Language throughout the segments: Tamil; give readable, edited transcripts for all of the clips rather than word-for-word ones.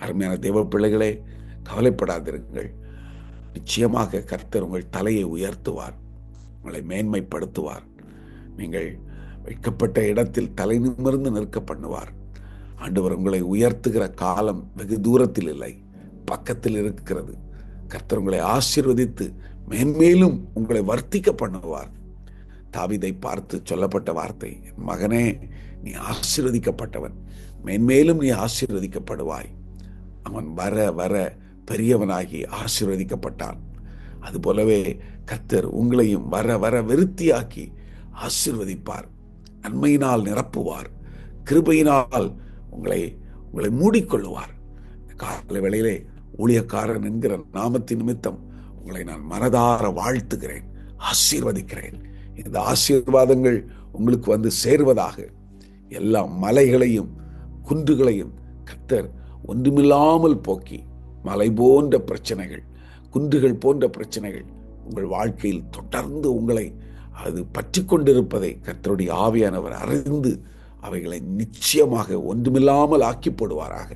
அருமையான தேவ பிள்ளைகளே, கவலைப்படாதிருங்கள். நிச்சயமாக கர்த்தர் உங்கள் தலையை உயர்த்துவார், உங்களை மேன்மைப்படுத்துவார். நீங்கள் வைக்கப்பட்ட இடத்தில் தலை நிமிர்ந்து நிற்க பண்ணுவார். ஆண்டவர் உங்களை உயர்த்துகிற காலம் வெகு தூரத்தில் இல்லை, பக்கத்தில் இருக்கிறது. கர்த்தர் உங்களை ஆசீர்வதித்து மேன்மேலும் உங்களை வர்த்திக்க பண்ணுவார். தாவீதை பார்த்து சொல்லப்பட்ட வார்த்தை, மகனே, நீ ஆசீர்வதிக்கப்பட்டவன், மேன்மேலும் நீ ஆசீர்வதிக்கப்படுவாய். அவன் வர வர பெரியவனாகி ஆசீர்வதிக்கப்பட்டான். அதுபோலவே கர்த்தர் உங்களையும் வர வர விருத்தியாக்கி ஆசீர்வதிப்பார், நன்மையினால் நிரப்புவார், கிருபையினால் உங்களை மூடிக்கொள்ளுவார். காலை வேளையிலே ஊழியக்காரன் என்கிற நாமத்தின் நிமித்தம் உங்களை நான் மனதார வாழ்த்துகிறேன், ஆசீர்வதிக்கிறேன். இந்த ஆசீர்வாதங்கள் உங்களுக்கு வந்து சேருவதாக. எல்லா மலைகளையும் குன்றுகளையும் கர்த்தர் ஒன்றுமில்லாமல் போக்கி, மலை போன்ற பிரச்சனைகள், குன்றுகள் போன்ற பிரச்சனைகள் உங்கள் வாழ்க்கையில் தொடர்ந்து உங்களை அது பற்றி கொண்டிருப்பதை கர்த்தருடைய ஆவியானவர் அறிந்து அவைகளை நிச்சயமாக ஒன்றுமில்லாமல் ஆக்கி போடுவாராக.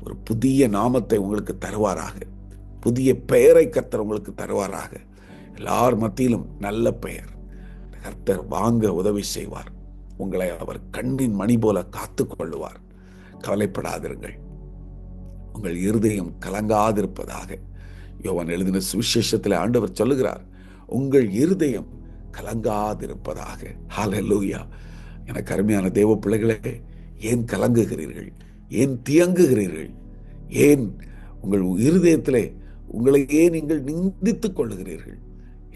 ஒரு புதிய நாமத்தை உங்களுக்கு தருவாராக, புதிய பெயரை கர்த்தர் உங்களுக்கு தருவாராக. எல்லார் மத்தியிலும் நல்ல பெயர் கர்த்தர் வாங்க உதவி செய்வார். உங்களை அவர் கண்ணின் மணி போல காத்து கொள்ளுவார். கவலைப்படாதிருங்கள், உங்கள் இருதயம் கலங்காதிருப்பதாக. யோவான் எழுதின சுவிசேஷத்தில் ஆண்டவர் சொல்லுகிறார், உங்கள் இருதயம் கலங்காதிருப்பதாக. ஹல்லேலூயா. எனக்கு அருமையான தேவ பிள்ளைகளே, ஏன் கலங்குகிறீர்கள்? ஏன் தியங்குகிறீர்கள்? ஏன் உங்கள் இருதயத்திலே உங்களையே நீங்கள் நிந்தித்துக் கொள்ளுகிறீர்கள்?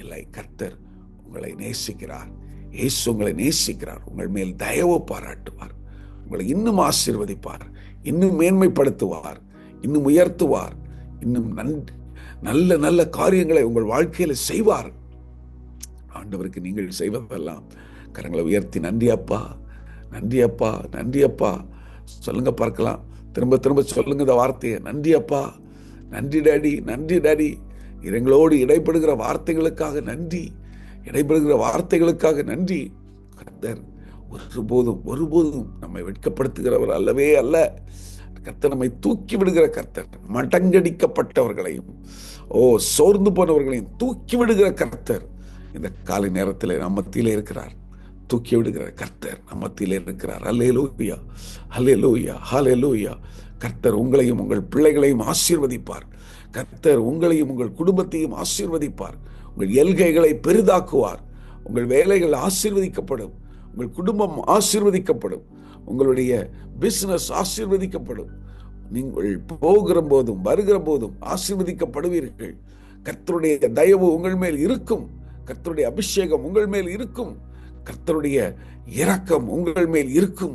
இல்லை, கர்த்தர் உங்களை நேசிக்கிறார். இயேசு உங்களை நேசிக்கிறார். உங்கள் மேல் தயவு பாராட்டுவார், உங்களை இன்னும் ஆசீர்வதிப்பார், இன்னும் மேன்மைப்படுத்துவார், இன்னும் உயர்த்துவார், இன்னும் நல்ல நல்ல காரியங்களை உங்கள் வாழ்க்கையில செய்வார். ஆண்டவருக்கு நீங்கள் செய்வதெல்லாம் கரங்களை உயர்த்தி நன்றி அப்பா, நன்றி அப்பா, நன்றி அப்பா சொல்லுங்க பார்க்கலாம். திரும்ப திரும்ப சொல்லுங்க இந்த வார்த்தையை, நன்றி அப்பா, நன்றி டாடி, நன்றி டாடி. எங்களோடு இடைப்படுகிற வார்த்தைகளுக்காக நன்றி, இடைப்படுகிற வார்த்தைகளுக்காக நன்றி. கர்த்தர் ஒருபோதும் நம்மை வெட்கப்படுத்துகிறவர் அல்லவே அல்ல. கர்த்தர் நம்மை தூக்கி விடுகிற கர்த்தர், மடங்கடிக்கப்பட்டவர்களையும் சோர்ந்து போனவர்களையும் தூக்கி விடுகிற கர்த்தர் இந்த காலை நேரத்தில் நம்ம மத்தியிலே இருக்கிறார். தூக்கி விடுகிற கர்த்தர் நம்ம மத்தியிலே இருக்கிறார். அல்லேலூயா, அல்லேலூயா, அல்லேலூயா. கர்த்தர் உங்களையும் உங்கள் பிள்ளைகளையும் ஆசீர்வதிப்பார். கர்த்தர் உங்களையும் உங்கள் குடும்பத்தையும் ஆசீர்வதிப்பார். உங்கள் எல்கைகளை பெரிதாக்குவார். உங்கள் வேலைகள் ஆசீர்வதிக்கப்படும், உங்கள் குடும்பம் ஆசீர்வதிக்கப்படும், உங்களுடைய பிசினஸ் ஆசீர்வதிக்கப்படும். நீங்கள் போகிற போதும் வருகிற போதும் ஆசீர்வதிக்கப்படுவீர்கள். கர்த்தருடைய தயவு உங்கள் மேல் இருக்கும், கர்த்தருடைய அபிஷேகம் உங்கள் மேல் இருக்கும், கர்த்தருடைய இரக்கம் உங்கள் மேல் இருக்கும்.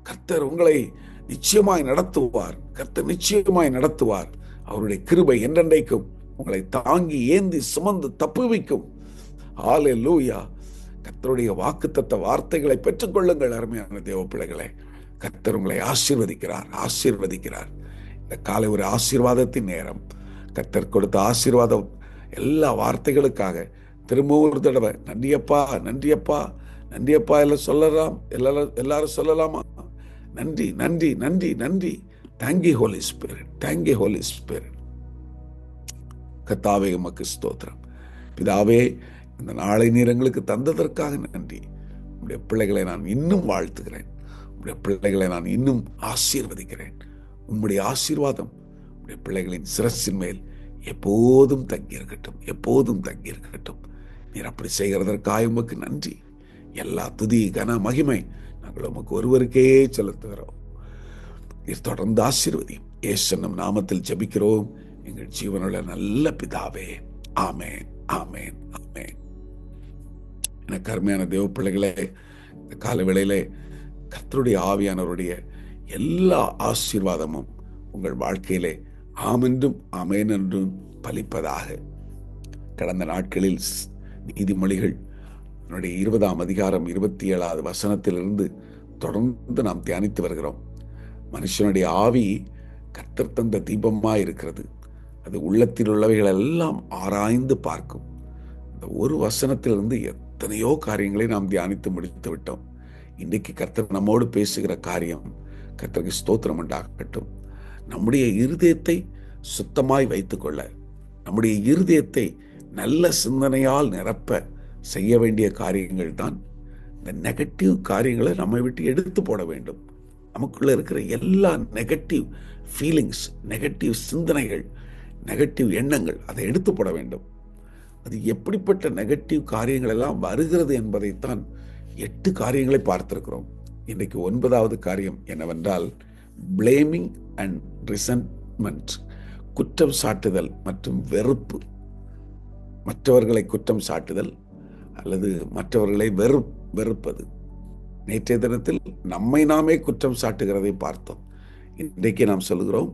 கர்த்தர் உங்களை நிச்சயமாய் நடத்துவார், கர்த்தர் நிச்சயமாய் நடத்துவார். அவருடைய கிருபை என்றென்றைக்கும் உங்களை தாங்கி ஏந்தி சுமந்து தப்புவிக்கும். ஹல்லேலூயா. கர்த்தருடைய வாக்குத்தத்த வார்த்தைகளை பெற்றுக்கொள்ளுங்கள் அருமையான தேவ பிள்ளைகளே. கர்த்தர் உங்களை ஆசீர்வதிக்கிறார், ஆசீர்வதிக்கிறார். இந்த காலை ஒரு ஆசீர்வாதத்தின் நேரம். கர்த்தர் கொடுத்த ஆசீர்வாதம் எல்லா வார்த்தைகளுக்காக திரும்ப ஒரு தடவை நன்றியப்பா, நன்றியப்பா, நன்றியப்பா எல்லாம் சொல்லலாம், எல்லாரும் சொல்லலாமா? நன்றி, நன்றி, நன்றி, நன்றி. Thank you holy spirit, thank you holy spirit. கர்த்தாவே உமக்கு ஸ்தோத்திரம். பிதாவே, இந்த நாளை நேரங்களுக்கு தந்ததற்காக நன்றி. உங்களுடைய பிள்ளைகளை நான் இன்னும் வாழ்த்துகிறேன், உங்களுடைய பிள்ளைகளை நான் இன்னும் ஆசீர்வதிக்கிறேன். உங்களுடைய ஆசீர்வாதம் உங்களுடைய பிள்ளைகளின் சிரசின் மேல் எப்போதும் தங்கியிருக்கட்டும், எப்போதும் தங்கியிருக்கட்டும். நீர் அப்படி செய்கிறதற்காக உமக்கு நன்றி. எல்லா துதி கன மகிமை நாங்கள் உமக்கு ஒருவருக்கே செலுத்துகிறோம். நீர் தொடர்ந்து ஆசீர்வதியும். இயேசுவின் நாமத்தில் ஜெபிக்கிறோம் எங்கள் ஜீவனுள்ள நல்ல பிதாவே. ஆமென், ஆமென், ஆமென். எனக்கு அருமையான தேவ பிள்ளைகளே, இந்த கால வேளையிலே கர்த்தருடைய ஆவியானவருடைய எல்லா ஆசீர்வாதமும் உங்கள் வாழ்க்கையிலே ஆமென்றும் ஆமென் என்றும் பலிப்பதாக. கடந்த நாட்களில் நீதிமொழிகள் 20ஆம் அதிகாரம் 27வது வசனத்திலிருந்து தொடர்ந்து நாம் தியானித்து வருகிறோம். மனுஷனுடைய ஆவி கர்த்தர் தந்த தீபமாய் இருக்கிறது, அது உள்ளத்தில் உள்ளவைகள் எல்லாம் ஆராய்ந்து பார்க்கும். இந்த ஒரு வசனத்திலிருந்து எத்தனையோ காரியங்களை நாம் தியானித்து முடித்து விட்டோம். இன்றைக்கு கர்த்தர் நம்மோடு பேசுகிற காரியம், கர்த்தருக்கு ஸ்தோத்திரம் உண்டாகட்டும். நம்முடைய இருதயத்தை சுத்தமாய் வைத்துக்கொள்ள, நம்முடைய இருதயத்தை நல்ல சிந்தனையால் நிரப்ப செய்ய வேண்டிய காரியங்கள் தான் இந்த நெகட்டிவ் காரியங்களை நம்மை விட்டு எடுத்து போட வேண்டும். நமக்குள்ள இருக்கிற எல்லா நெகட்டிவ் ஃபீலிங்ஸ், நெகட்டிவ் சிந்தனைகள், நெகட்டிவ் எண்ணங்கள் அதை எடுத்து போட வேண்டும். அது எப்படிப்பட்ட நெகட்டிவ் காரியங்கள் எல்லாம் வருகிறது என்பதைத்தான் 8 காரியங்களை பார்த்திருக்கிறோம். இன்றைக்கு 9வது காரியம் என்னவென்றால் பிளேமிங் அண்ட் ரிசன்ட்மெண்ட், குற்றம் சாட்டுதல் மற்றும் வெறுப்பு. மற்றவர்களை குற்றம் சாட்டுதல் அல்லது மற்றவர்களை வெறுப்பது. நேற்றைய தினத்தில் நம்மை நாமே குற்றம் சாட்டுகிறதை பார்த்தோம். இன்றைக்கு நாம் சொல்கிறோம்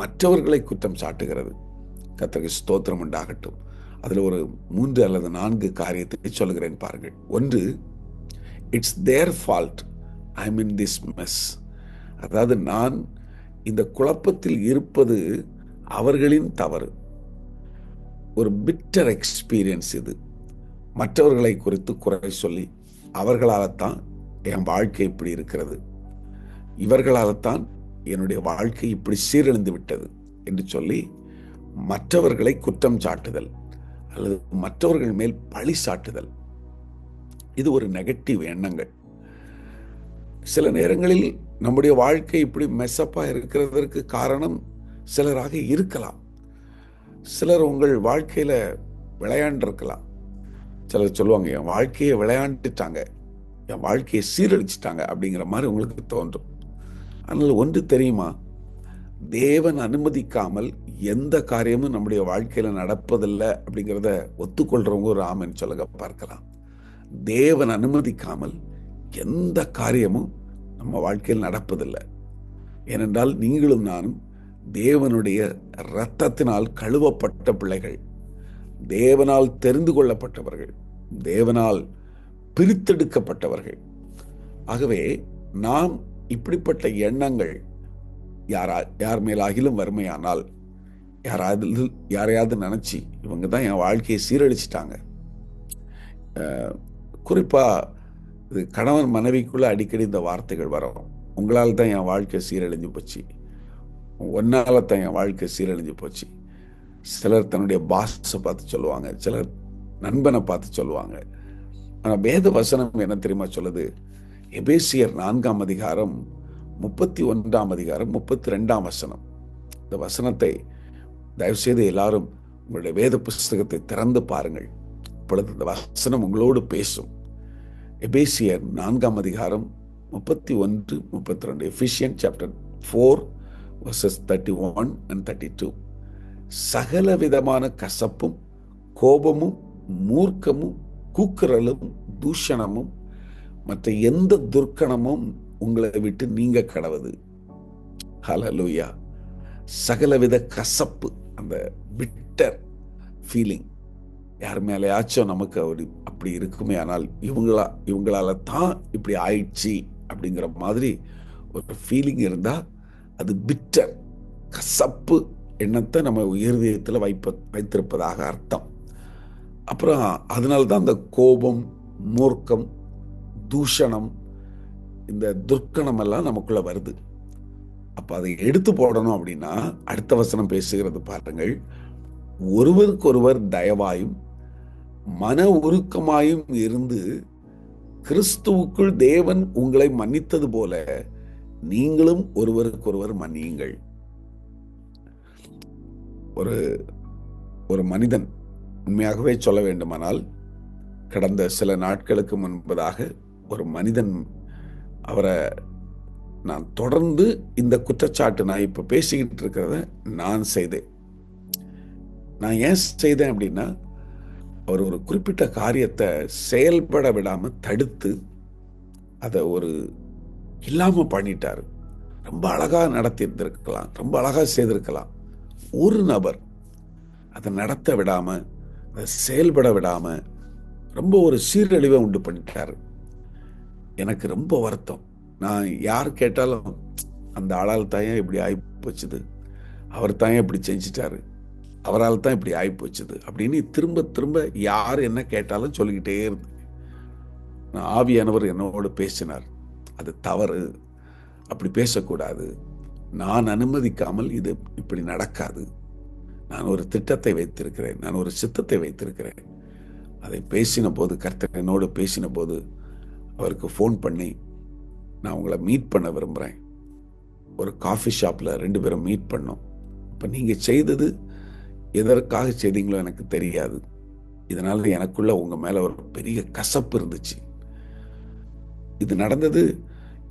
மற்றவர்களை குற்றம் சாட்டுகிறது. கர்த்தருக்கு ஸ்தோத்திரம் உண்டாகட்டும். அதில் ஒரு 3 அல்லது 4 காரியத்தை சொல்கிறேன் பாருங்கள். ஒன்று, it's there fault, I mean this mess. அதாவது நான் இந்த குழப்பத்தில் இருப்பது அவர்களின் தவறு. ஒரு பிட்டர் எக்ஸ்பீரியன்ஸ் இது. மற்றவர்களை குறித்து குறை சொல்லி அவர்களால் தான் என் வாழ்க்கை இப்படி இருக்கிறது, இவர்களால் தான் என்னுடைய வாழ்க்கை இப்படி சீரழிந்து விட்டது என்று சொல்லி மற்றவர்களை குற்றம் சாட்டுதல் அல்லது மற்றவர்கள் மேல் பழி சாட்டுதல், இது ஒரு நெகட்டிவ் எண்ணங்கள். சில நேரங்களில் நம்முடைய வாழ்க்கை இப்படி மெஸ்ஸப்பா இருக்கிறதற்கு காரணம் சிலராக இருக்கலாம். சிலர் உங்கள் வாழ்க்கையில விளையாண்டிருக்கலாம். சிலர் சொல்லுவாங்க, என் வாழ்க்கையை விளையாண்டுட்டாங்க, என் வாழ்க்கையை சீரழிச்சிட்டாங்க அப்படிங்கிற மாதிரி உங்களுக்கு தோன்றும். ஆனால் ஒன்று தெரியுமா, தேவன் அனுமதிக்காமல் எந்த காரியமும் நம்முடைய வாழ்க்கையில நடப்பதில்லை அப்படிங்கிறத ஒத்துக்கொள்றவங்க ஒரு ஆமென் சொல்லுங்க பார்க்கலாம். தேவன் அனுமதிக்காமல் எந்த காரியமும் நம்ம வாழ்க்கையில் நடப்பதில்லை. ஏனென்றால் நீங்களும் நானும் தேவனுடைய இரத்தத்தினால் கழுவப்பட்ட பிள்ளைகள், தேவனால் தெரிந்து கொள்ளப்பட்டவர்கள், தேவனால் பிரித்தெடுக்கப்பட்டவர்கள். ஆகவே நாம் இப்படிப்பட்ட எண்ணங்கள் யார் மேலாகிலும் வறுமையானால், யாரையாவது நினைச்சு இவங்க தான் என் வாழ்க்கையை சீரழிச்சிட்டாங்க. குறிப்பா இது கணவன் மனைவிக்குள்ள அடிக்கடி இந்த வார்த்தைகள் வரும். உங்களால் தான் என் வாழ்க்கை சீரழிஞ்சு போச்சு, ஒன்னால தான் என் வாழ்க்கை சீரழிஞ்சு போச்சு. சிலர் தன்னுடைய பாஸை பார்த்து சொல்லுவாங்க, சிலர் நண்பனை பார்த்து சொல்லுவாங்க. ஆனால் வேத வசனம் என்ன தெரியுமா சொல்லுது? எபேசியர் 4ஆம் அதிகாரம் 31ஆம் அதிகாரம் 32ஆம் வசனம். இந்த வசனத்தை தயவுசெய்து எல்லாரும் உங்களுடைய வேத புஸ்தகத்தை திறந்து பாருங்கள். இப்பொழுது இந்த வசனம் உங்களோடு பேசும். எபேசியர் 4ஆம் அதிகாரம் 31, 32. எபிசியன்ஸ் சாப்டர் 4 verses 31 and 32. சகல விதமான கசப்பும் கோபமும் மூர்க்கமும் கூக்குரலும் தூஷணமும் மற்ற எந்த துர்க்கணமும் உங்களை விட்டு நீங்க கடவுது. ஹல்லேலூயா. சகலவித கசப்பு, அந்த பிட்டர் ஃபீலிங், யார் மேலேயாச்சும் நமக்கு அப்படி இருக்குமே, ஆனால் இவங்களால தான் இப்படி ஆயிடுச்சு அப்படிங்கிற மாதிரி ஒரு ஃபீலிங் இருந்தா அது பிட்டர், கசப்பு எண்ணத்தை நம்ம இருதயத்தில் வைத்திருப்பதாக அர்த்தம். அப்புறம் அதனால்தான் அந்த கோபம், மூர்க்கம், தூஷணம், இந்த துர்க்கணம் எல்லாம் நமக்குள்ள வருது. அப்ப அதை எடுத்து போடணும் அப்படின்னா அடுத்த வசனம் பேசுகிறது பாருங்கள். ஒருவருக்கொருவர் தயவாயும் மன உருக்கமாயும் இருந்து கிறிஸ்துவுக்குள் தேவன் உங்களை மன்னித்தது போல நீங்களும் ஒருவருக்கொருவர் மன்னியுங்கள். ஒரு மனிதன், உண்மையாகவே சொல்ல வேண்டுமானால், கடந்த சில நாட்களுக்கு முன்பதாக ஒரு மனிதன், அவரை நான் தொடர்ந்து இந்த குற்றச்சாட்டு நான் இப்ப பேசிக்கிட்டு இருக்கிறத நான் செய்தேன். நான் ஏன் செய்தேன் அப்படின்னா, அவர் ஒரு குறிப்பிட்ட காரியத்தை செயல்பட விடாம தடுத்து அதை ஒரு இல்லாம பண்ணிட்டாரு. ரொம்ப அழகா நடத்தி இருந்திருக்கலாம், ரொம்ப அழகா செய்திருக்கலாம். ஒரு நபர் அதை நடத்த விடாம, அதை செயல்பட விடாம ரொம்ப ஒரு சீரழிவை உண்டு பண்ணிட்டாரு. எனக்கு ரொம்ப வருத்தம். நான் யார் கேட்டாலும் அந்த ஆளால் தான் இப்படி ஆகி போச்சுது, அவர் தான் இப்படி செஞ்சிட்டாரு, அவரால் தான் இப்படி ஆகி போச்சுது அப்படின்னு திரும்ப திரும்ப யார் என்ன கேட்டாலும் சொல்லிக்கிட்டே இருந்து ஆவியானவர் என்னோடு பேசினார். அது தவறு, அப்படி பேசக்கூடாது, நான் அனுமதிக்காமல் இது இப்படி நடக்காது. நான் ஒரு திட்டத்தை வைத்திருக்கிறேன், நான் ஒரு சித்தத்தை வைத்திருக்கிறேன். அதை பேசின போது, கர்த்தர் என்னோடு பேசின போது அவருக்கு ஃபோன் பண்ணி, நான் உங்களை மீட் பண்ண விரும்புகிறேன். ஒரு காஃபி ஷாப்பில் 2 பேரும் மீட் பண்ணோம். இப்போ நீங்கள் செய்தது எதற்காக செய்தீங்களோ எனக்கு தெரியாது. இதனால எனக்குள்ள உங்கள் மேலே ஒரு பெரிய கசப்பு இருந்துச்சு. இது நடந்தது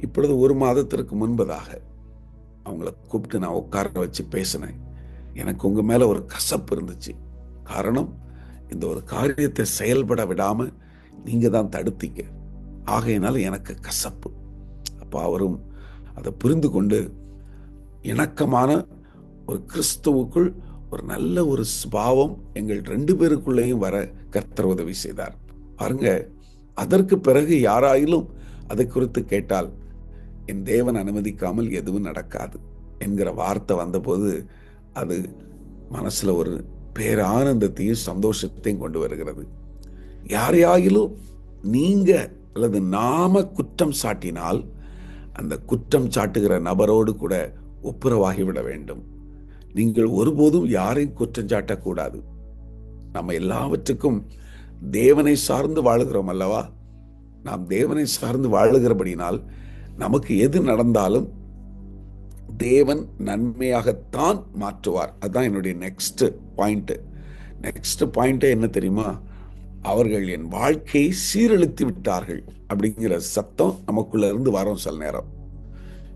இப்பொழுது 1 மாதத்திற்கு முன்பதாக. அவங்கள கூப்பிட்டு நான் உட்கார வச்சு பேசினேன். எனக்கு உங்கள் மேலே ஒரு கசப்பு இருந்துச்சு. காரணம், இந்த ஒரு காரியத்தை செயல்பட விடாமல் நீங்கள் தான் தடுத்தீங்க. ஆகையினால எனக்கு கசப்பு. அப்போ அவரும் அதை புரிந்து கொண்டு, இணக்கமான ஒரு கிறிஸ்துவுக்குள் ஒரு நல்ல ஒரு சுபாவம் எங்கள் 2 பேருக்குள்ளேயும் வர கர்த்தர் உதவி செய்தார். பாருங்க, அதற்கு பிறகு யாராயிலும் அதை குறித்து கேட்டால், என் தேவன் அனுமதிக்காமல் எதுவும் நடக்காது என்கிற வார்த்தை வந்தபோது அது மனசுல ஒரு பேரானந்தத்தையும் சந்தோஷத்தையும் கொண்டு வருகிறது. யாரையாயிலும் நீங்க அல்லது நாம குற்றம் சாட்டினால் அந்த குற்றம் சாட்டுகிற நபரோடு கூட ஒப்புரவாகிவிட வேண்டும். நீங்கள் ஒருபோதும் யாரையும் குற்றம் சாட்டக்கூடாது. நம்ம எல்லாவற்றுக்கும் தேவனை சார்ந்து வாழுகிறோம் அல்லவா? நாம் தேவனை சார்ந்து வாழுகிறபடினால் நமக்கு எது நடந்தாலும் தேவன் நன்மையாகத்தான் மாற்றுவார். அதுதான் என்னுடைய நெக்ஸ்ட் பாயிண்ட் என்ன தெரியுமா? அவர்கள் என் வாழ்க்கையை சீரழித்து விட்டார்கள் அப்படிங்கிற சத்தம் நமக்குள்ள இருந்து வரும். சில நேரம்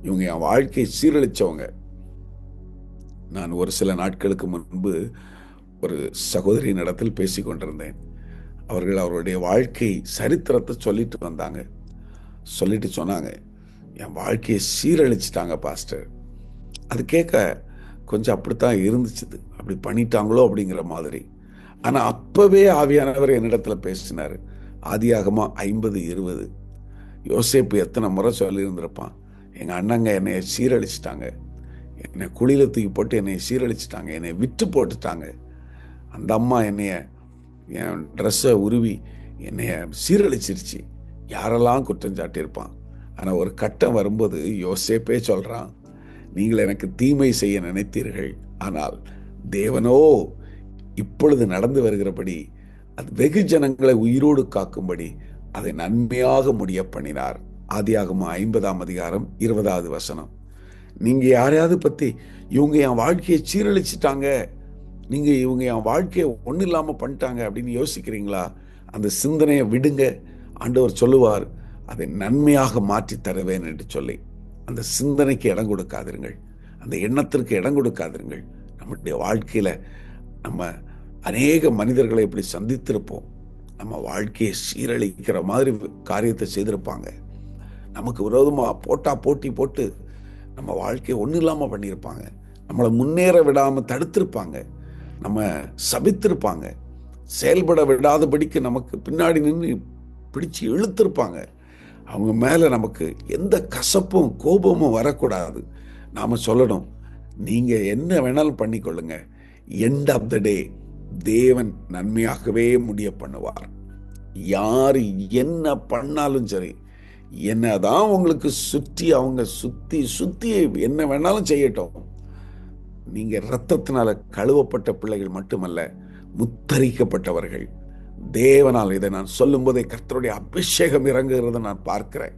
இவங்க என் வாழ்க்கையை சீரழிச்சவங்க. நான் ஒரு சில நாட்களுக்கு முன்பு ஒரு சகோதரியின் இடத்தில் பேசி கொண்டிருந்தேன். அவர்கள் அவருடைய வாழ்க்கை சரித்திரத்தை சொல்லிட்டு வந்தாங்க. சொல்லிட்டு சொன்னாங்க, என் வாழ்க்கையை சீரழிச்சிட்டாங்க பாஸ்டர். அது கேட்க கொஞ்சம் அப்படித்தான் இருந்துச்சு. அப்படி பண்ணிட்டாங்களோ அப்படிங்கிற மாதிரி. ஆனால் அப்பவே ஆவியானவர் என்னிடத்துல பேசினார். ஆதியாகமம் 50:20. யோசேப்பு எத்தனை முறை சொல்லியிருந்திருப்பான், எங்கள் அண்ணங்க என்னைய சீரழிச்சிட்டாங்க, என்னை குழியில தூக்கி போட்டு என்னை சீரழிச்சிட்டாங்க, என்னை விட்டு போட்டுட்டாங்க, அந்த அம்மா என்னைய என் ட்ரெஸ்ஸை உருவி என்னைய சீரழிச்சிருச்சு, யாரெல்லாம் குற்றம் சாட்டியிருப்பான். ஆனால் ஒரு கட்டம் வரும்போது யோசேப்பே சொல்கிறான், நீங்கள் எனக்கு தீமை செய்ய நினைத்தீர்கள், ஆனால் தேவனோ இப்பொழுது நடந்து வருகிறபடி அது வெகு ஜனங்களை உயிரோடு காக்கும்படி அதை நன்மையாக முடிய பண்ணினார். ஆதியாகமம் 50:20. நீங்க யாரையாவது பத்தி இவங்க என் வாழ்க்கையை சீரழிச்சிட்டாங்க, நீங்க இவங்க என் வாழ்க்கையை ஒன்றும் இல்லாமல் பண்ணிட்டாங்க அப்படின்னு யோசிக்கிறீங்களா? அந்த சிந்தனையை விடுங்க. ஆண்டவர் சொல்லுவார், அதை நன்மையாக மாற்றி தருவேன் என்று சொல்லி. அந்த சிந்தனைக்கு இடம் கொடுக்காதிருங்கள், அந்த எண்ணத்திற்கு இடம் கொடுக்காதிருங்கள். நம்முடைய வாழ்க்கையில நம்ம அநேக மனிதர்களை இப்படி சந்தித்திருப்போம். நம்ம வாழ்க்கையை சீரழிக்கிற மாதிரி காரியத்தை செய்திருப்பாங்க. நமக்கு விரோதமாக போட்டி போட்டு நம்ம வாழ்க்கையை ஒன்றும் இல்லாமல் பண்ணியிருப்பாங்க. நம்மளை முன்னேற விடாமல் தடுத்திருப்பாங்க. நம்ம சபித்திருப்பாங்க. செயல்பட விடாதபடிக்கு நமக்கு பின்னாடி நின்று பிடிச்சு இழுத்திருப்பாங்க. அவங்க மேலே நமக்கு எந்த கசப்பும் கோபமும் வரக்கூடாது. நாம் சொல்லணும், நீங்கள் என்ன வேணாலும் பண்ணிக்கொள்ளுங்க, எண்ட் ஆஃப் த டே தேவன் நன்மையாகவே முடிய பண்ணுவார். யார் என்ன பண்ணாலும் சரி, என்னதான் உங்களுக்கு அவங்க சுத்தி என்ன வேணாலும் செய்யட்டும், நீங்க இரத்தத்தினால கழுவப்பட்ட பிள்ளைகள் மட்டுமல்ல, முத்தரிக்கப்பட்டவர்கள். தேவனால் இதை நான் சொல்லும் போதே கர்த்தருடைய அபிஷேகம் இறங்குகிறத நான் பார்க்கிறேன்.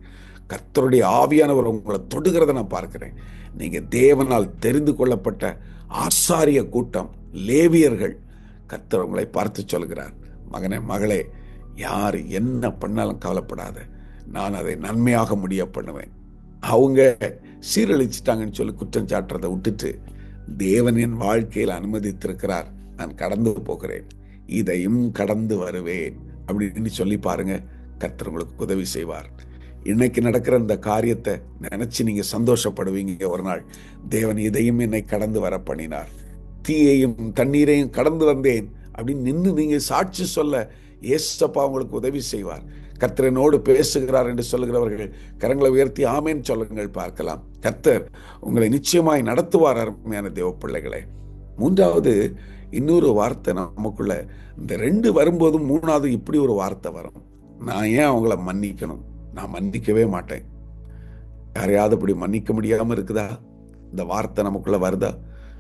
கர்த்தருடைய ஆவியானவர் உங்களை தொடுகிறத நான் பார்க்கிறேன். நீங்க தேவனால் தெரிந்து கொள்ளப்பட்ட ஆசாரிய கூட்டம், லேவியர்கள். கர்த்தர் உங்களை பார்த்து சொல்கிறார், மகனே மகளே, யார் என்ன பண்ணாலும் கவலைப்படாத, நான் அதை நன்மையாக முடிய பண்ணுவேன். அவங்க சீரழிச்சிட்டாங்கன்னு சொல்லி குற்றம் சாட்டுறதை விட்டுட்டு, தேவன் என் வாழ்க்கையில் அனுமதித்திருக்கிறார், நான் கடந்து போகிறேன், இதையும் கடந்து வருவேன் அப்படின்னு சொல்லி பாருங்க. கர்த்தர் உங்களுக்கு உதவி செய்வார். இன்னைக்கு நடக்கிற இந்த காரியத்தை நினைச்சு நீங்க சந்தோஷப்படுவீங்க. ஒரு நாள் தேவன் இதையும் என்னை கடந்து வர பண்ணினார், தீயையும் தண்ணீரையும் கடந்து வந்தேன் அப்படின்னு நின்று நீங்க சாட்சி சொல்ல ஏசப்பா உங்களுக்கு உதவி செய்வார். கர்த்தரனோடு பேசுகிறார் என்று சொல்லுகிறவர்கள் கரங்களை உயர்த்தி ஆமேன் சொல்லுங்கள் பார்க்கலாம். கர்த்தர் உங்களை நிச்சயமாய் நடத்துவார். அருமையான தேவ பிள்ளைகளே, மூன்றாவது இன்னொரு வார்த்தை நமக்குள்ள, இந்த 2 வரும்போதும் மூணாவது இப்படி ஒரு வார்த்தை வரும், நான் ஏன் அவங்கள மன்னிக்கணும், நான் மன்னிக்கவே மாட்டேன். யாரையாவது அப்படி மன்னிக்க முடியாம இருக்குதா? இந்த வார்த்தை நமக்குள்ள வருதா?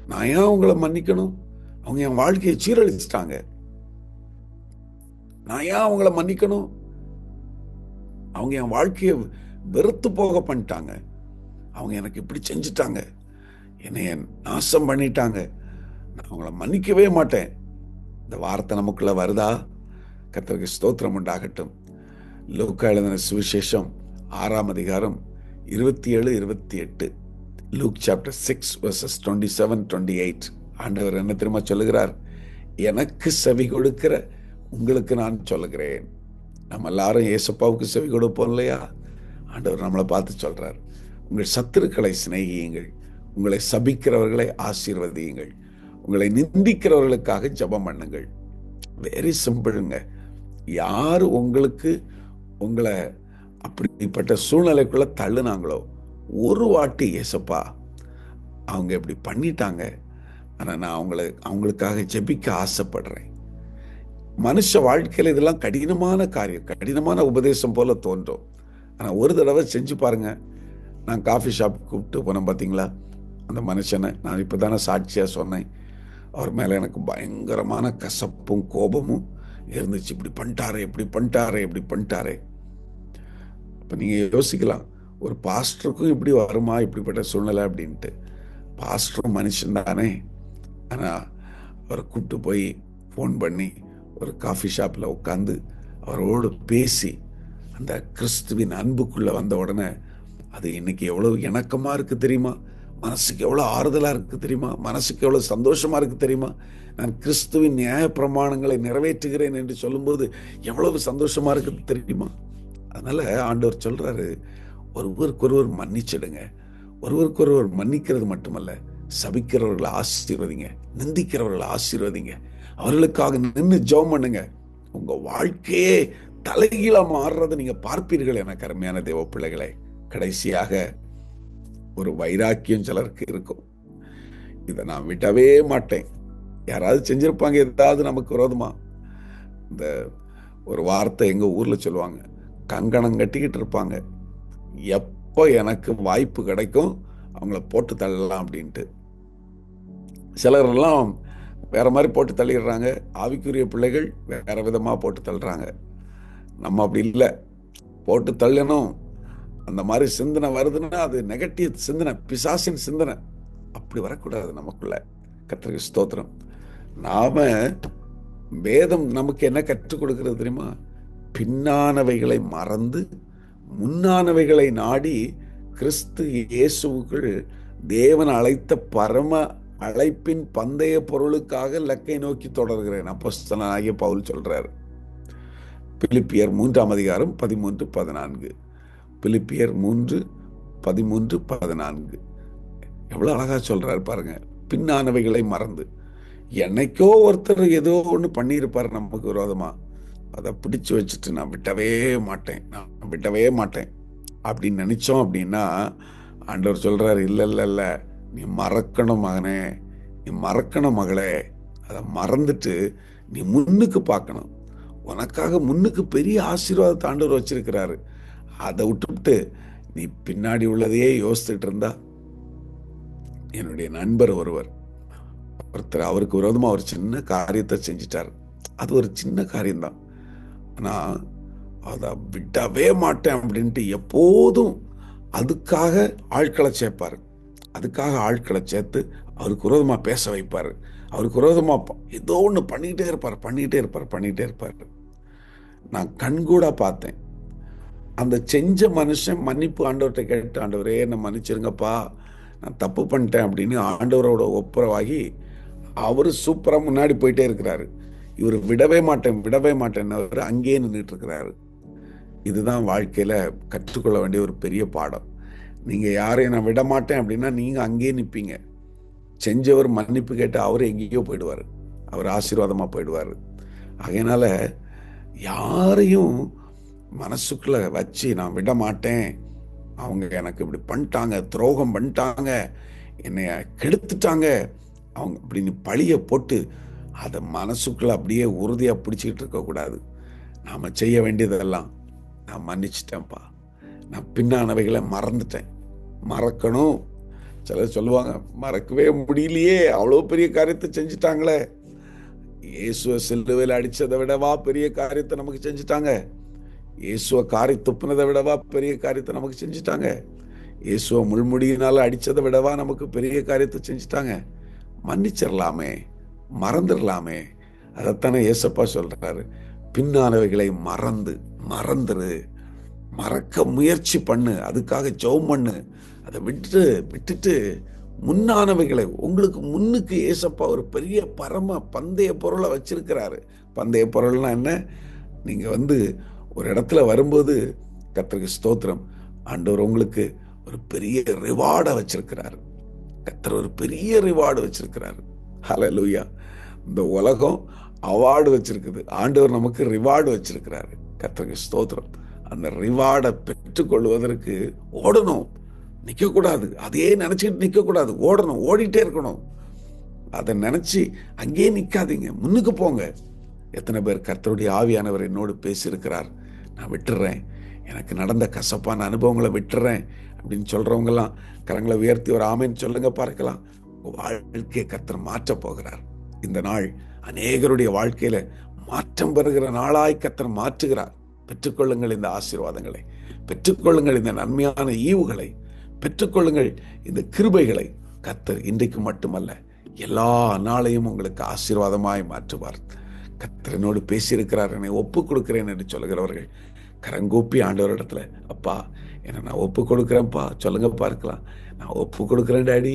நான் ஏன் அவங்கள மன்னிக்கணும்? அவங்க என் வாழ்க்கையை சீரழிச்சிட்டாங்க. நான் ஏன் அவங்கள மன்னிக்கணும்? அவங்க என் வாழ்க்கையை வெறுத்து போக பண்ணிட்டாங்க. அவங்க எனக்கு இப்படி செஞ்சுட்டாங்க, என்னைய நாசம் பண்ணிட்டாங்க, நான் அவங்கள மன்னிக்கவே மாட்டேன். இந்த வார்த்தை நமக்குள்ள வருதா? கர்த்தருக்கு ஸ்தோத்திரம் உண்டாகட்டும். லூக்கா எழுதின சுவிசேஷம் 6ஆம் அதிகாரம் 27, 28. Look chapter 6 verses 27, 28. ஆண்டவர் என்ன தெரியுமா சொல்லுகிறார்? எனக்கு செவி கொடுக்கிற உங்களுக்கு நான் சொல்லுகிறேன். நம்ம எல்லாரும் ஏசப்பாவுக்கு செவி கொடுப்போம் இல்லையா? ஆண்டவர் நம்மளை பார்த்து சொல்றார், உங்கள் சத்துருக்களை சிநேகியுங்கள், உங்களை சபிக்கிறவர்களை ஆசீர்வதியுங்கள், உங்களை நிந்திக்கிறவர்களுக்காக ஜெபம் பண்ணுங்கள். வெரி சிம்பிளுங்க. யாரு உங்களுக்கு உங்களை அப்படிப்பட்ட சூழ்நிலைக்குள்ள தள்ளுனாங்களோ, ஒரு வாட்டி ஏசப்பா அவங்க இப்படி பண்ணிட்டாங்க, ஆனா நான் அவங்களுக்காக ஜெபிக்க ஆசைப்படுறேன். மனுஷ வாழ்க்கையில இதெல்லாம் கடினமான காரியம், கடினமான உபதேசம் போல தோன்றும். ஆனா ஒரு தடவை செஞ்சு பாருங்க. நான் காஃபி ஷாப் கூப்பிட்டு போனேன் பார்த்தீங்களா, அந்த மனுஷனை நான் இப்போதானே சாட்சியா சொன்னேன். அவர் மேலே எனக்கு பயங்கரமான கசப்பும் கோபமும் இருந்துச்சு. இப்படி பண்ணிட்டாரே, இப்படி பண்ணிட்டாரே, இப்படி பண்ணிட்டாரே. இப்போ நீங்கள் யோசிக்கலாம், ஒரு பாஸ்டருக்கும் இப்படி வருமா இப்படிப்பட்ட சூழ்நிலை அப்படின்ட்டு. பாஸ்டரும் மனுஷன் தானே. ஆனால் அவரை கூப்பிட்டு போய் ஃபோன் பண்ணி ஒரு காஃபி ஷாப்பில் உட்காந்து அவரோடு பேசி அந்த கிறிஸ்துவின் அன்புக்குள்ளே வந்த உடனே அது இன்னைக்கு எவ்வளவு இணக்கமாக இருக்குது தெரியுமா? மனசுக்கு எவ்வளோ ஆறுதலாக இருக்குது தெரியுமா? மனசுக்கு எவ்வளோ சந்தோஷமாக இருக்குது தெரியுமா? நான் கிறிஸ்துவின் நியாய பிரமாணங்களை நிறைவேற்றுகிறேன் என்று சொல்லும்போது எவ்வளவு சந்தோஷமாக இருக்குது தெரியுமா? அதனால ஆண்டவர் சொல்றாரு, ஒருவருக்கொருவர் மன்னிச்சிடுங்க. ஒருவருக்கொருவர் மன்னிக்கிறது மட்டுமல்ல, சபிக்கிறவர்களை ஆசீர்வதிங்க, நிந்திக்கிறவர்களை ஆசீர்வதிங்க, அவர்களுக்காக நின்று ஜெபம் பண்ணுங்க. உங்க வாழ்க்கையே தலைகீழா மாறுறதை நீங்க பார்ப்பீர்கள். எனக்கு அருமையான தேவ பிள்ளைகளே, கடைசியாக ஒரு வைராக்கியம் சிலருக்கு இருக்கும். இதை நான் விடவே மாட்டேன். யாராவது செஞ்சிருப்பாங்க ஏதாவது நமக்கு விரோதமா. இந்த ஒரு வார்த்தை எங்க ஊர்ல சொல்லுவாங்க, கங்கணம் கட்டிக்கிட்டு இருப்பாங்க, எப்போ எனக்கு வாய்ப்பு கிடைக்கும் அவங்கள போட்டு தள்ளலாம் அப்படின்ட்டு. சிலரெல்லாம் வேற மாதிரி போட்டு தள்ளிடுறாங்க. ஆவிக்குரிய பிள்ளைகள் வேற விதமா போட்டு தள்ளுறாங்க. நம்ம அப்படி இல்லை. போட்டு தள்ளணும் அந்த மாதிரி சிந்தனை வருதுன்னா அது நெகட்டிவ் சிந்தனை, பிசாசின் சிந்தனை. அப்படி வரக்கூடாது நமக்குள்ள. கர்த்தருக்கு ஸ்தோத்திரம். நாம வேதம் நமக்கு என்ன கற்றுக் கொடுக்கிறது தெரியுமா? பின்னானவைகளை மறந்து முன்னானவைகளை நாடி கிறிஸ்து இயேசுவுக்குள் தேவன் அழைத்த பரம அழைப்பின் பந்தய பொருளுக்காக லக்கை நோக்கி தொடர்கிறேன். அப்போஸ்தலனாகிய பவுல் சொல்றாரு. பிலிப்பியர் 3ஆம் அதிகாரம் 13, 14. பிலிப்பியர் 3, 13, 14. எவ்வளவு அழகா சொல்றாரு பாருங்க. பின்னானவைகளை மறந்து. என்னைக்கோ ஒருத்தர் ஏதோ ஒன்று பண்ணியிருப்பாரு நமக்கு விரோதமா, அதை பிடிச்சு வச்சுட்டு நான் விட்டவே மாட்டேன் அப்படின்னு நினைச்சோம் அப்படின்னா, ஆண்டவர் சொல்றாரு, இல்ல இல்ல இல்ல, நீ மறக்கணும் மகனே, நீ மறக்கணும் மகளே. அதை மறந்துட்டு நீ முன்னுக்கு பார்க்கணும். உனக்காக முன்னுக்கு பெரிய ஆசீர்வாதத்தை ஆண்டவர் வச்சிருக்கிறாரு. அதை விட்டுவிட்டு நீ பின்னாடி உள்ளதையே யோசிச்சுட்டு இருந்தா. என்னுடைய நண்பர் ஒருத்தர் அவருக்கு விரோதமா ஒரு சின்ன காரியத்தை செஞ்சிட்டார். அது ஒரு சின்ன காரியம்தான். ஆனா அதை விடவே மாட்டேன் அப்படின்ட்டு எப்போதும் அதுக்காக ஆட்களை சேர்ப்பாரு. அதுக்காக ஆட்களை சேர்த்து அவருக்கு விரோதமா பேச வைப்பாரு. அவருக்கு விரோதமா ஏதோ ஒன்று பண்ணிக்கிட்டே இருப்பார். நான் கண்கூடா பார்த்தேன். அந்த செஞ்ச மனுஷன் மன்னிப்பு ஆண்டவர்கிட்ட கேட்டு, ஆண்டவரே என்னை மன்னிச்சிருங்கப்பா, நான் தப்பு பண்ணிட்டேன் அப்படின்னு ஆண்டவரோட ஒப்புரவாகி அவரு சூப்பரா முன்னாடி போயிட்டே இருக்கிறாரு. இவர் விடவே மாட்டேன் அங்கேயே நின்றுட்டு இருக்கிறாரு. இதுதான் வாழ்க்கையில கற்றுக்கொள்ள வேண்டிய ஒரு பெரிய பாடம். நீங்க யாரையும் நான் விட மாட்டேன் அப்படின்னா நீங்க அங்கேயே நிற்பீங்க. செஞ்சவர் மன்னிப்பு கேட்டு அவர் எங்கேயோ போயிடுவாரு, அவர் ஆசீர்வாதமா போயிடுவாரு. அதனால யாரையும் மனசுக்குள்ள வச்சு நான் விட மாட்டேன், அவங்க எனக்கு இப்படி பண்ணிட்டாங்க, துரோகம் பண்ணிட்டாங்க, என்னைய கெடுத்துட்டாங்க, அவங்க அப்படின்னு பழிய போட்டு அதை மனசுக்குள்ள அப்படியே உறுதியா பிடிச்சிக்கிட்டு இருக்கக்கூடாது. நாம செய்ய வேண்டியதெல்லாம், நான் மன்னிச்சிட்டேன்ப்பா, நான் பின்னானவைகளை மறந்துட்டேன். மறக்கணும், சிலர் சொல்லுவாங்க, மறக்கவே முடியலையே, அவ்வளோ பெரிய காரியத்தை செஞ்சுட்டாங்களே. இயேசுவை சிலுவையில் அடிச்சதை விடவா பெரிய காரியத்தை நமக்கு செஞ்சுட்டாங்க? இயேசுவை காரி துப்புனதை விடவா பெரிய காரியத்தை நமக்கு செஞ்சுட்டாங்க? இயேசுவை முள்முடியினால அடிச்சதை விடவா நமக்கு பெரிய காரியத்தை செஞ்சுட்டாங்க? மன்னிச்சிடலாமே, மறந்துடலாமே. அதைத்தானே ஏசப்பா சொல்றாரு, பின்னானவைகளை மறந்துரு, மறக்க முயற்சி பண்ணு, அதுக்காக ஜெபம் பண்ணு. அதை விட்டுட்டு முன்னானவைகளை, உங்களுக்கு முன்னுக்கு ஏசப்பா ஒரு பெரிய பரம பந்தய பொருளை வச்சிருக்கிறாரு. பந்தய பொருள்னா என்ன? நீங்க ஒரு இடத்துல வரும்போது, கர்த்தருக்கு ஸ்தோத்திரம், ஆண்டவர் உங்களுக்கு ஒரு பெரிய ரிவார்டை வச்சிருக்கிறாரு. கர்த்தர் ஒரு பெரிய ரிவார்டு வச்சிருக்கிறாரு. ஹல்லேலூயா. இந்த உலகம் அவார்டு வச்சிருக்குது, ஆண்டவர் நமக்கு ரிவார்டு வச்சிருக்கிறாரு. கர்த்தருக்கு ஸ்தோத்திரம். அந்த ரிவார்டை பெற்றுக்கொள்வதற்கு ஓடணும், நிற்கக்கூடாது. அதையே நினைச்சுக்கிட்டு நிற்கக்கூடாது, ஓடணும், ஓடிட்டே இருக்கணும். அதை நினைச்சு அங்கேயே நிற்காதீங்க, முன்னுக்கு போங்க. எத்தனை பேர் கர்த்தருடைய ஆவியானவர் என்னோடு பேசியிருக்கிறார், நான் விட்டுறேன், எனக்கு நடந்த கசப்பான அனுபவங்களை விட்டுறேன் அப்படின்னு சொல்றவங்கலாம் கரங்களை உயர்த்தி ஒரு ஆமேன்னு சொல்லுங்க பார்க்கலாம். வாழ்க்கையை கர்த்தர் மாற்ற போகிறார். இந்த நாள் அநேகருடைய வாழ்க்கையில மாற்றம் பெறுகிற நாளாய் கர்த்தர் மாற்றுகிறார். பெற்றுக்கொள்ளுங்கள் இந்த ஆசீர்வாதங்களை, பெற்றுக்கொள்ளுங்கள் இந்த நன்மையான ஈவுகளை, பெற்றுக்கொள்ளுங்கள் இந்த கிருபைகளை. கர்த்தர் இன்றைக்கு மட்டுமல்ல, எல்லா நாளையும் உங்களுக்கு ஆசீர்வாதமாய் மாற்றுவார். கர்த்தர் என்னோடு பேசியிருக்கிறார், என்னை ஒப்பு கொடுக்கிறேன் என்று சொல்லுகிறவர்கள் கரங்கூப்பி ஆண்டவரிடத்துல, அப்பா என்னை நான் ஒப்பு கொடுக்குறேன்ப்பா சொல்லுங்க பார்க்கலாம். நான் ஒப்பு கொடுக்குறேன் டாடி.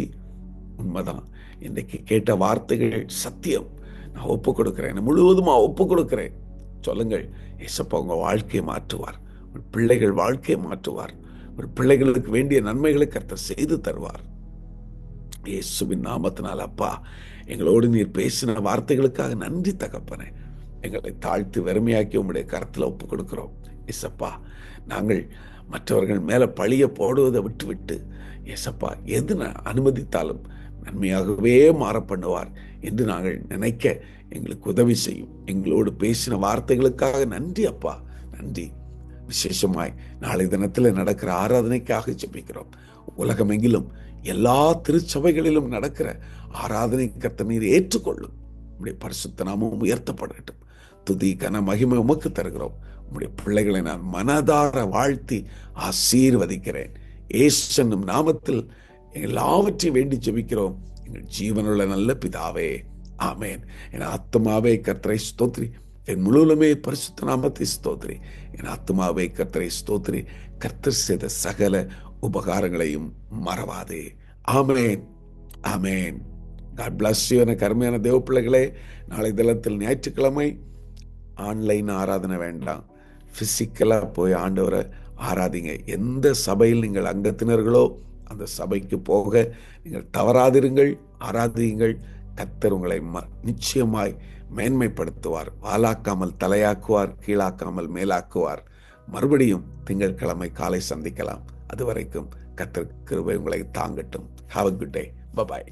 உண்மைதான், இன்றைக்கு கேட்ட வார்த்தைகள் சத்தியம். நான் ஒப்பு கொடுக்கிறேன், முழுவதுமா ஒப்பு கொடுக்கிறேன் சொல்லுங்கள். ஏசப்பா உங்க வாழ்க்கையை மாற்றுவார், உங்கள் பிள்ளைகள் வாழ்க்கையை மாற்றுவார், ஒரு பிள்ளைகளுக்கு வேண்டிய நன்மைகளை கர்த்தர் செய்து தருவார். இயேசுவின் நாமத்தினால் அப்பா, எங்களோடு நீர் பேசின வார்த்தைகளுக்காக நன்றி தகப்பனே. எங்களை தாழ்த்தி வெறுமையாக்கி உங்களுடைய கரத்தில் ஒப்பு கொடுக்கிறோம். ஏசப்பா, நாங்கள் மற்றவர்கள் மேல பழிய போடுவதை விட்டுவிட்டு, ஏசப்பா எது அனுமதித்தாலும் நன்மையாகவே மாற பண்ணுவார் என்று நாங்கள் நினைக்க எங்களுக்கு உதவி செய்யும். எங்களோடு பேசின வார்த்தைகளுக்காக நன்றி அப்பா, நன்றி. விசேஷமாய் நாளை தினத்தில் நடக்கிற ஆராதனைக்காக ஜெபிக்கிறோம். உலகமெங்கிலும் எல்லா திருச்சபைகளிலும் நடக்கிற ஆராதனை கர்த்தர் நீர் ஏற்றுக்கொள்ளும். உம்முடைய பரிசுத்த நாமம் உயர்த்தப்படட்டும். துதி கன மகிமை உமக்கு தருகிறோம். உம்முடைய பிள்ளைகளை நான் மனதார வாழ்த்தி ஆசீர்வதிக்கிறேன். இயேசு என்னும் நாமத்தில் எல்லாவற்றையும் வேண்டி ஜெபிக்கிறோம் எங்கள் ஜீவனுள்ள நல்ல பிதாவே, ஆமேன். என் ஆத்துமாவே கர்த்தரை ஸ்தோத்ரி, என் முழுவதுமே பரிசுத்த நாமத்தை ஸ்தோத்ரி. என் ஆத்துமாவே கர்த்தரை ஸ்தோத்ரி, கர்த்தர் செய்த சகல உபகாரங்களையும் மறவாதே. ஆமேன், ஆமேன். God bless you. எனக்கு அருமையான தேவ பிள்ளைகளே, நாளை தினத்தில் ஞாயிற்றுக்கிழமை ஆன்லைன் ஆராதனை வேண்டாம், பிசிக்கலா போய் ஆண்டவரை ஆராதிங்க. எந்த சபையில் நீங்கள் அங்கத்தினர்களோ அந்த சபைக்கு போக நீங்கள் தவறாதிருங்கள், ஆராதியுங்கள். கர்த்தர் உங்களை நிச்சயமாய் மேன்மைப்படுத்துவார். வாலாக்காமல் தலையாக்குவார், கீழாக்காமல் மேலாக்குவார். மறுபடியும் திங்கட்கிழமை காலை சந்திக்கலாம். அதுவரைக்கும் கர்த்தர் கிருபை உங்களை தாங்கட்டும். Have a good day. Bye bye.